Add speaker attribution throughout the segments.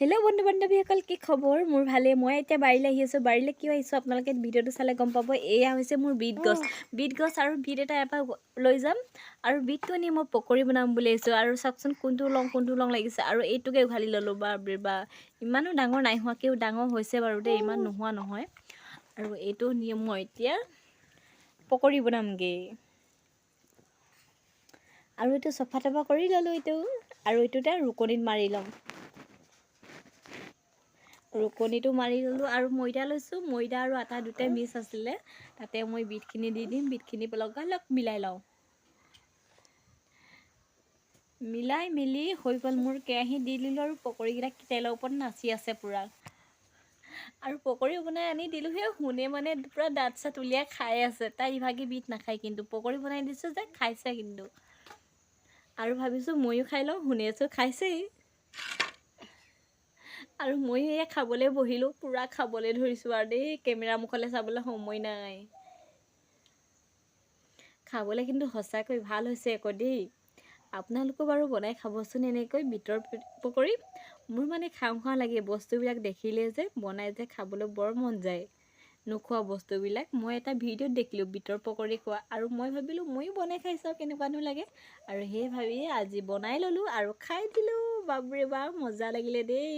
Speaker 1: Hello' বন্ধু বান্ধৱীসকল, কি খবৰ? মোৰ ভালে। মই এতিয়া বাৰীলৈ আহি আছোঁ। বাৰীলৈ কিয় আহিছোঁ আপোনালোকে ভিডিঅ'টো চালে গম পাব। এয়া হৈছে মোৰ বিট গছ আৰু বিট এটা এপাহ লৈ যাম আৰু বিটটো আনি মই পকৰি বনাম বুলি আহিছোঁ। আৰু চাওকচোন কোনটো লং লাগিছে। আৰু এইটোকে উঘালি ল'লোঁ বা ইমানো ডাঙৰ নাই হোৱা, কেও ডাঙৰ হৈছে বাৰু দেই, ইমান নোহোৱা নহয়। আৰু এইটো নি মই এতিয়া পকৰি বনামগৈ। আৰু এইটো চফা তফা কৰি ল'লোঁ এইটো, আৰু এইটোতে ৰুকনিত মাৰি ল'ম। ৰুকনিটো মাৰি ল'লোঁ আৰু ময়দা লৈছোঁ। ময়দা আৰু আটা দুটাই মিক্স আছিলে, তাতে মই বিটখিনি দি দিম। বিটখিনি লগালগ মিলাই লওঁ। মিলাই মেলি হৈ গ'ল মোৰ। কেৰাহী দি দিলোঁ আৰু পকৰিকেইটা তেলৰ ওপৰত নাচি আছে পূৰা। আৰু পকৰি বনাই আনি দিলোঁ, সেই শুনে মানে পূৰা দাঁত চাত উলিয়াই খাই আছে। তাই ইভাগে বিট নাখায়, কিন্তু পকৰি বনাই দিছোঁ যে খাইছে কিন্তু। আৰু ভাবিছোঁ ময়ো খাই লওঁ, শুনেছোঁ খাইছেই। আৰু মই এয়া খাবলৈ বহিলোঁ, পূৰা খাবলৈ ধৰিছোঁ আৰু দেই। কেমেৰা মুখলৈ চাবলৈ সময় নাই। খাবলৈ কিন্তু সঁচাকৈ ভাল হৈছে আকৌ দেই। আপোনালোকেও বাৰু বনাই খাবচোন এনেকৈ বিটৰ পকৰি। মোৰ মানে খাওঁ লাগে বস্তুবিলাক দেখিলে, যে বনাই যে খাবলৈ বৰ মন যায় নোখোৱা বস্তুবিলাক। মই এটা ভিডিঅ'ত দেখিলোঁ বিটৰ পকৰি খোৱা, আৰু মই ভাবিলোঁ ময়ো বনাই খাই চাওঁ কেনেকুৱানো লাগে। আৰু সেই ভাবিয়ে আজি বনাই ল'লোঁ আৰু খাই দিলোঁ। বাপৰে বাপ, মজা লাগিলে দেই।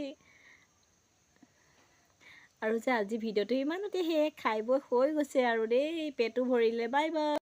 Speaker 1: আৰু যে আজি ভিডিঅ'টো ইমানতে সেয়ে খাই বৈ হৈ গৈছে আৰু দেই, পেটো ভৰিলে। Bye bye.